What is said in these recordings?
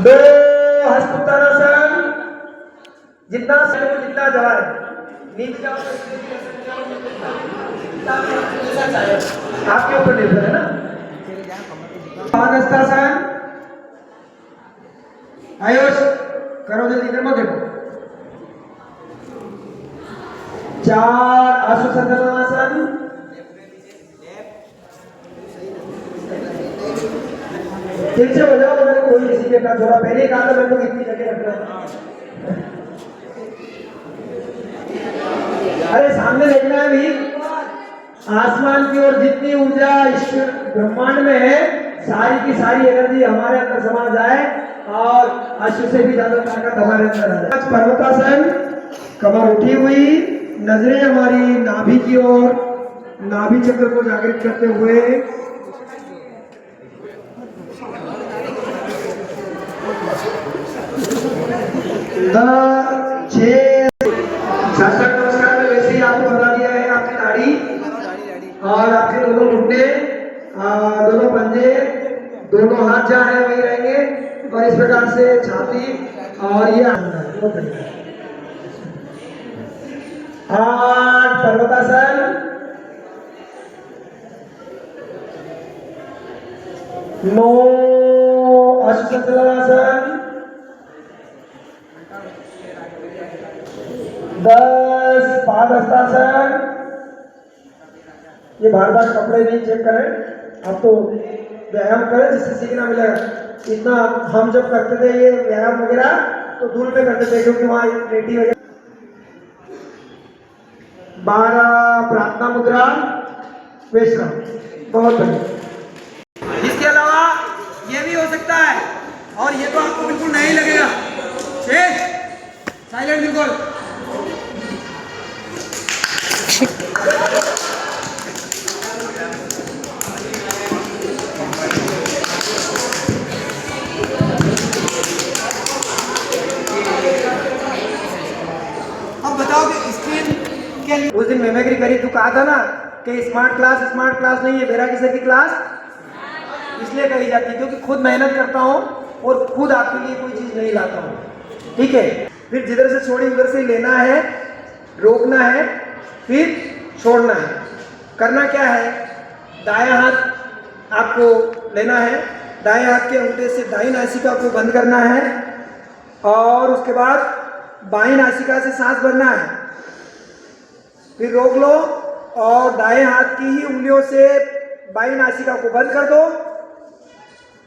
दो हस्त उत्तानासन, जितना शरीर को जितना दबाए नीचे आपके ऊपर निर्भर है ना। पादहस्तासन, आयुष करो जल्दी, इधर मत देखो। चार आश्वासन, ठीक से हो जाओ। तो मैंने कोई किसी के ना थोड़ा पहले कहा था मेरे को इतनी जगह रखना। अरे सामने देखना है भी, आसमान की ओर जितनी ऊर्जा ईश्वर ब्रह्मांड में है, सारी की सारी एनर्जी हमारे अंदर समा जाए और अश्व से भी ज्यादा ताकत हमारे अंदर आ जाए। पर्वतासन, कमर उठी हुई, नजरें हमारी नाभि की ओर, नाभि चक्र को जागृत करते हुए शास्त्र नमस्कार में वैसे ही आपको बता दिया है। आपकी दाढ़ी और आपके दोनों घुटने, दोनों पंजे, दोनों हाथ जहाँ है वही रहेंगे और इस प्रकार से छाती और ये आठ पर्वतासन, नौ अश्वसंचलनासन, 10 पादहस्तासन। ये बार बार कपड़े नहीं चेक करें, आप तो व्यायाम करें जिससे सीखना मिलेगा। इतना हम जब करते थे ये व्यायाम वगैरह तो धूल में करते थे क्योंकि वहाँ रेटी वगैरह। 12 प्रार्थना मुद्रा विश्राम, बहुत बढ़िया। इसके अलावा ये भी हो सकता है और ये तो आपको बिल्कुल नहीं लगेगा। साइलेंट बिल्कुल। अब बताओ कि स्क्रीन के लिए उस दिन मेमोरी करी तो कहा था ना कि स्मार्ट क्लास नहीं है, बेरा किसे की क्लास इसलिए कही जाती है क्योंकि खुद मेहनत करता हूँ और खुद आपके लिए कोई चीज नहीं लाता हूँ। ठीक है, फिर जिधर से छोड़ी उधर से लेना है, रोकना है, फिर छोड़ना है। करना क्या है, दायां हाथ आपको लेना है, दाएं हाथ के अंगूठे से दाईं नासिका को बंद करना है और उसके बाद बाईं नासिका से सांस भरना है। फिर रोक लो और दाएं हाथ की ही उंगलियों से बाईं नासिका को बंद कर दो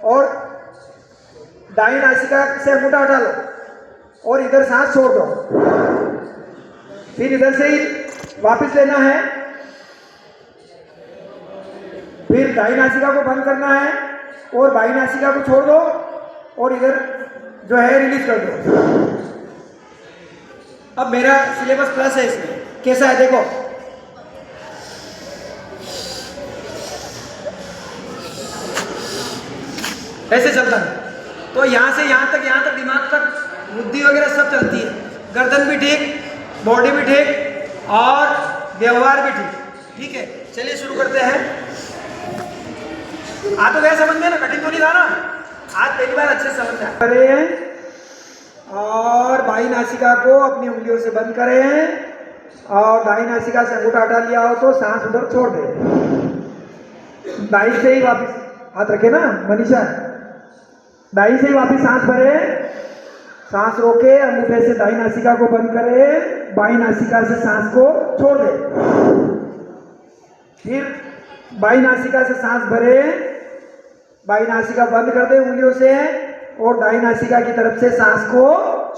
और दाईं नासिका से अंगूठा हटा लो और इधर सांस छोड़ दो। फिर इधर से ही वापस लेना है, फिर दाईं नासिका को बंद करना है और बाईं नासिका को छोड़ दो और इधर जो है रिलीज कर दो। अब मेरा सिलेबस प्लस है, इसमें कैसा है देखो। ऐसे चलता है तो यहां से यहां तक दिमाग तक बुद्धि वगैरह सब चलती है। गर्दन भी ठीक, बॉडी भी ठीक और व्यवहार भी ठीक। ठीक है, चलिए शुरू करते हैं। आ तो गया समझ में ना, कठिन तो नहीं था ना। आज पहली बार अच्छे समझ में करें और बाईं नासिका को अपनी उंगलियों से बंद करें और दाईं नासिका से अंगूठा हटा लिया हो तो सांस उधर छोड़ दें। दाईं से ही वापस हाथ रखे ना मनीषा, दाईं से ही वापस सांस भरे, सांस रोके, अंगूठे से दाईं नासिका को बंद करें, बाईं नासिका से सांस को छोड़ दें। फिर बाईं नासिका से सांस भरे, बाईं नासिका बंद कर दें उंगलियों से और दाईं नासिका की तरफ से सांस को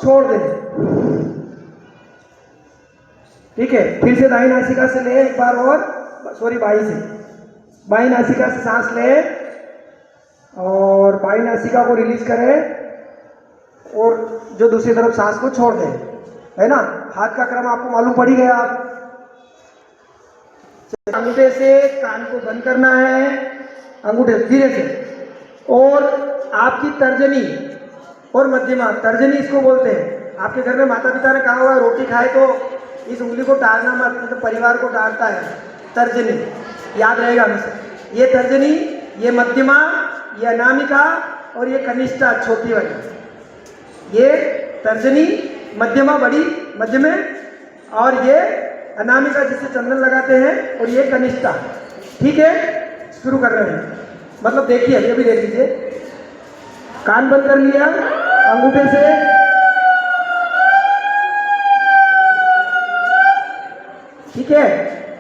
छोड़ दें। ठीक है, फिर से दाईं नासिका से ले एक बार और, सॉरी बाईं नासिका से सांस ले और बाईं नासिका को रिलीज करें और जो दूसरी तरफ सांस को छोड़ दें, है ना। हाथ का क्रम आपको मालूम पड़ ही गया। आप अंगूठे से कान को बंद करना है, अंगूठे धीरे से, और आपकी तर्जनी और मध्यमा, तर्जनी इसको बोलते हैं। आपके घर में माता पिता ने कहा हुआ है रोटी खाए तो इस उंगली को टालना मत, तो परिवार को टालता है। तर्जनी याद रहेगा हमेशा। ये तर्जनी, ये मध्यमा, ये अनामिका और ये कनिष्ठा छोटी वाली, ये तर्जनी मध्यमा बड़ी मध्य में, और ये अनामिका जिसे चंदन लगाते हैं, और ये कनिष्ठा। ठीक है, शुरू कर रहे हैं। मतलब देखिए, अभी देख लीजिए, कान बंद कर लिया अंगूठे से, ठीक है।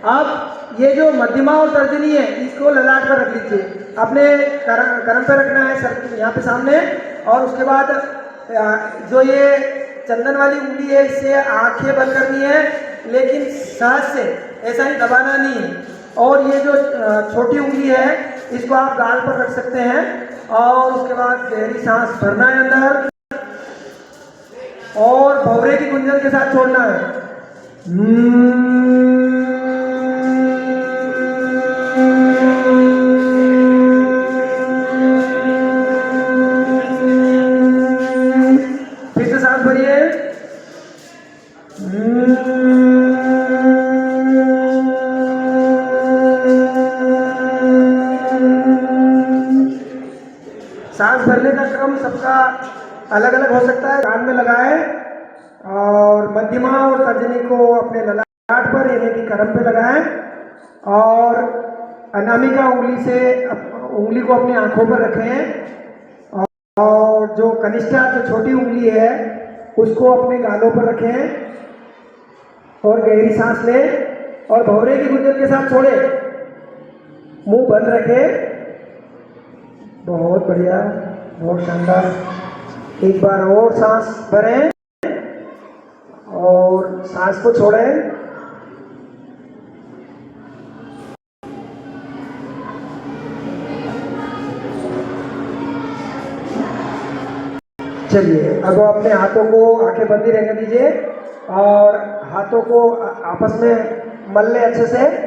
अब ये जो मध्यमा और तर्जनी है इसको ललाट पर रख लीजिए, अपने करम पे रखना है, सर यहाँ पे सामने। और उसके बाद जो ये चंदन वाली उंगली है इससे आंखें बंद करनी है, लेकिन सांस से ऐसा ही दबाना नहीं है। और ये जो छोटी उंगली है इसको आप गाल पर रख सकते हैं, और उसके बाद गहरी सांस भरना है अंदर, और भौरे की गुंजन के साथ छोड़ना है। फिर से सांस भरिए। सांस भरने का क्रम सबका अलग अलग हो सकता है। कान में लगाए और मध्यमा और तर्जनी को अपने ललाट पर यानी कि करम पे लगाएं, और अनामिका उंगली को अपनी आंखों पर रखें, और जो कनिष्ठा जो छोटी उंगली है उसको अपने गालों पर रखें, और गहरी सांस लें और भौरे की गुंजन के साथ छोड़े, मुंह बंद रखें। बहुत बढ़िया, बहुत शानदार। एक बार और सांस भरें और सांस को छोड़ें। चलिए, अब अपने हाथों को आंखें बंदी रहने दीजिए और हाथों को आपस में मल लें अच्छे से।